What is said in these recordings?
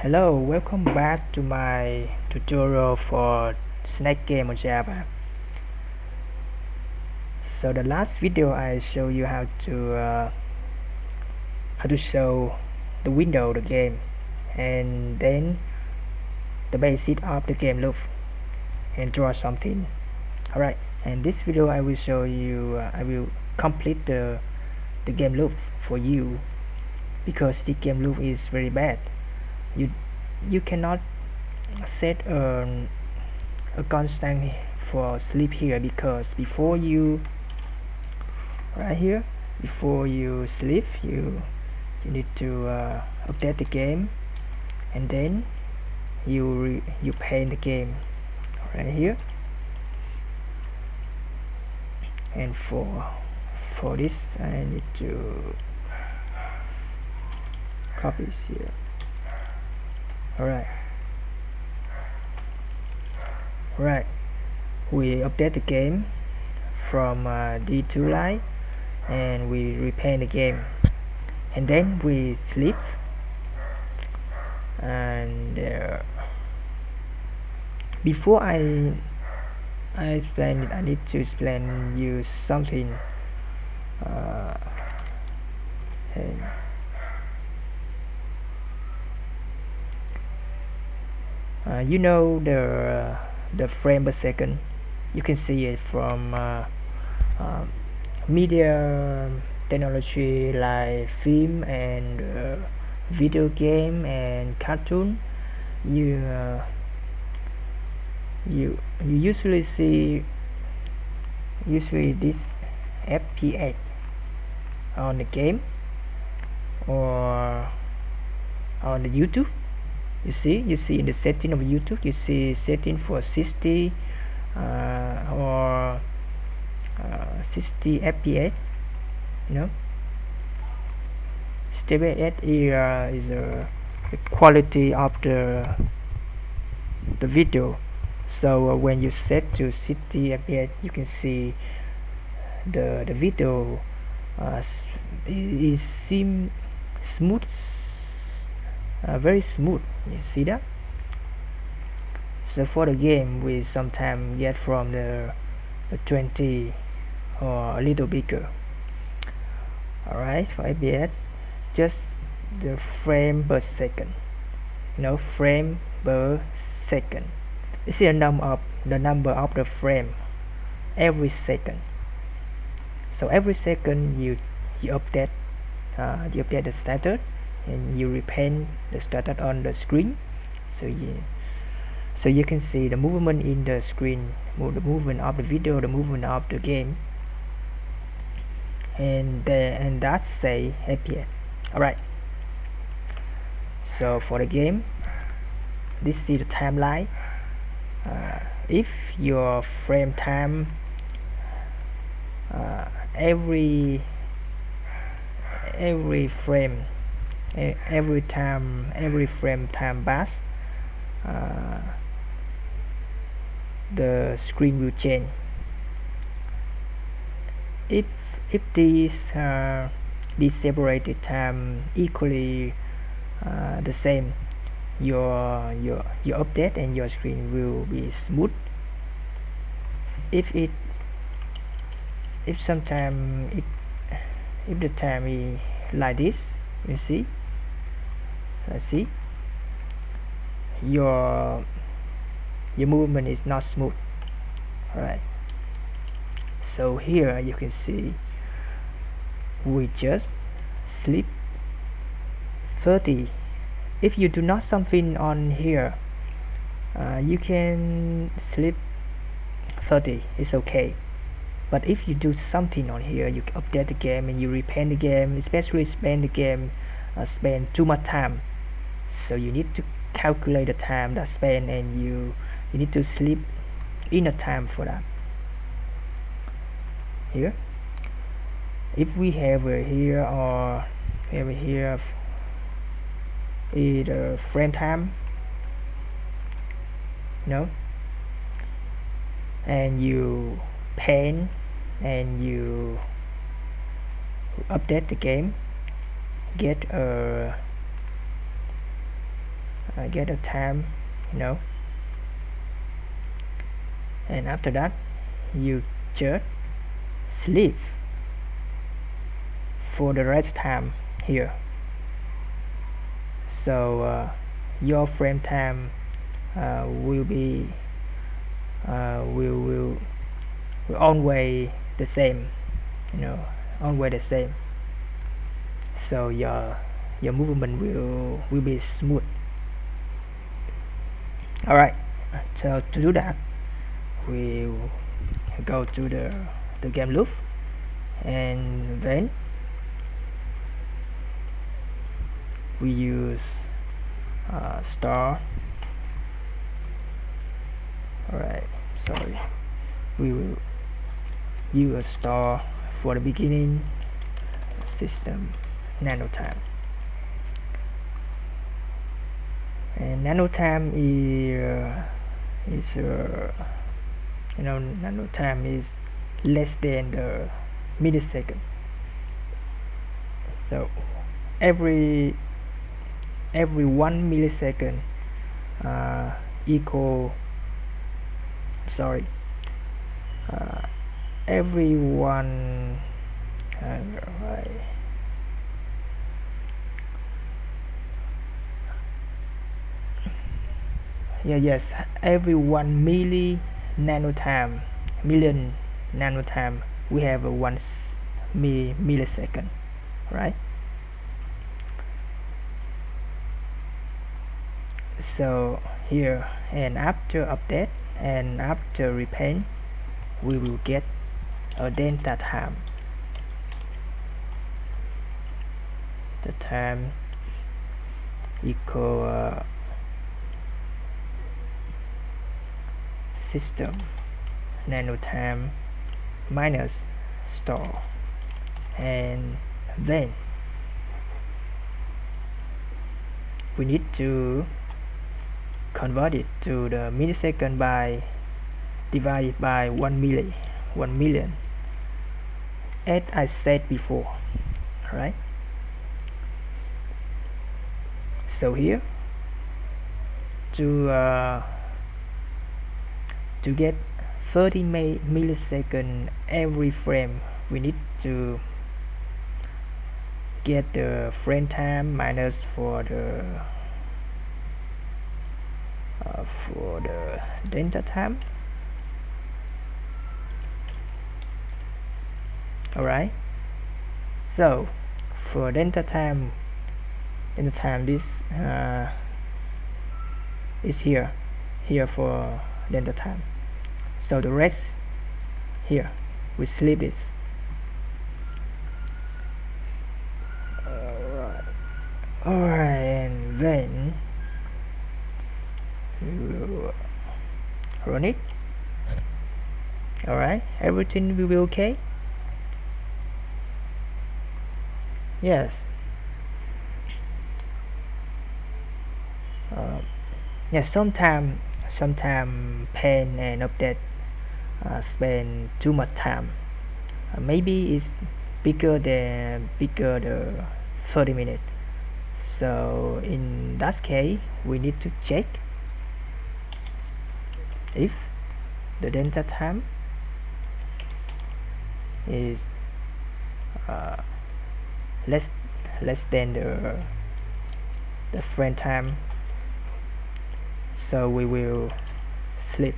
Hello, welcome back to my tutorial for Snake game on Java. So the last video I show you how to show the window of the game and then the basic of the game loop and draw something. Alright, and this video I will show you I will complete the game loop for you because the game loop is very bad. You cannot set a constant for sleep here because before you sleep you need to update the game and then you paint the game right here. And for this I need to copy this here. Alright, we update the game from D2 line and we repaint the game and then we sleep. And before I explain it, I need to explain you something. And you know the frame per second. You can see it from media technology like film and video game and cartoon. You usually see this FPS on the game or on the YouTube. You see in the setting of YouTube, you see setting for 60 or 60 FPS. You know, 60 FPS is the quality of the video. So when you set to 60 FPS, you can see the video is seem smooth, very smooth. You see that? So for the game we sometimes get from the 20 or a little bigger. Alright, for FPS, just the frame per second. You know, frame per second. This is the number of the frame every second. So every second you update the status and you repaint the status on the screen. So you can see the movement in the screen, the movement of the video, the movement of the game, and that's say FPS. Alright, so for the game, this is the timeline. If your frame time every frame time pass, the screen will change. If these separated time equally the same, your update and your screen will be smooth. If sometime if the time is like this, you see, let's see, your movement is not smooth. Alright, so here you can see we just sleep 30. If you do not something on here, you can sleep 30, it's okay. But if you do something on here, you update the game and you repaint the game, especially spend too much time. So you need to calculate the time that spent and you need to sleep in a time for that. Here, if we have here or here either frame time, and you paint and you update the game, get a get a time, you know, and after that you just sleep for the rest time here. So your frame time will be will always the same, you know, always the same. So your movement will be smooth. All right. So to do that, we go to the game loop, and then we use star. Alright, sorry, we will use a star for the beginning system nano time, and nano time is you know, nano time is less than the millisecond. So every 1 millisecond equal, sorry, every one right, yes, every 1 million nanotime we have a 1 millisecond, right? So here, and after update and after repaint, we will get a delta time. The time equal system nanotime minus star, and then we need to convert it to the millisecond by divided by 1 million, as I said before, right? So here to get 30 millisecond every frame, we need to get the frame time minus for the delta time. Alright, so for delta time this is here for delta time. So the rest here we sleep this. Alright, and then we will run it. Alright, everything will be okay. Yes. Yeah, sometime paint and update spend too much time. Maybe it's bigger the 30 minutes. So in that case, we need to check if the delta time is less than the frame time. So we will sleep.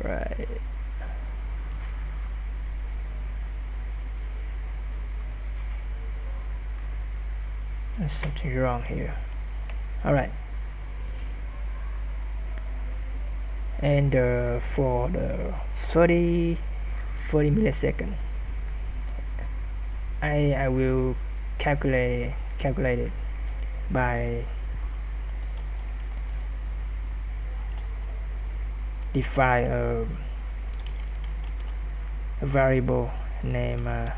Right. There's something wrong here. Alright. And for the 30 millisecond, I will calculate it by define a variable named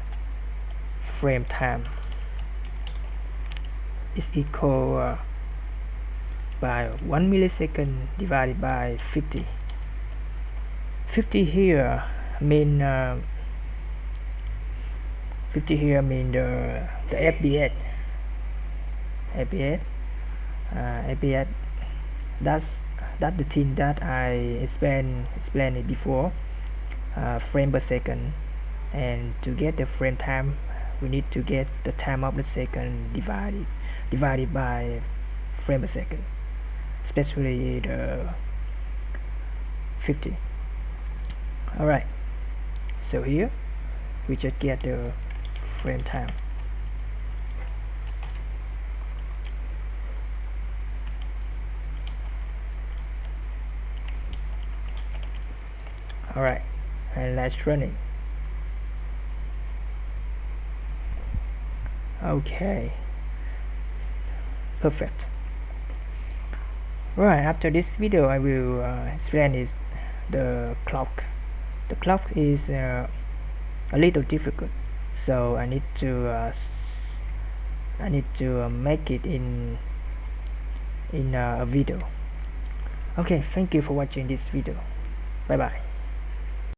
frame time is equal by 1 millisecond divided by 50. 50 here mean 50 here mean the FPS. FPS, that's the thing that I explained it before. Frame per second, and to get the frame time we need to get the time of the second divided by frame per second, especially the 50. Alright, so here we just get the frame time. Alright, and let's run it. Okay, perfect. Right, after this video I will explain is the clock. The clock is a little difficult, so I need to make it in a video. Okay, thank you for watching this video. Bye bye.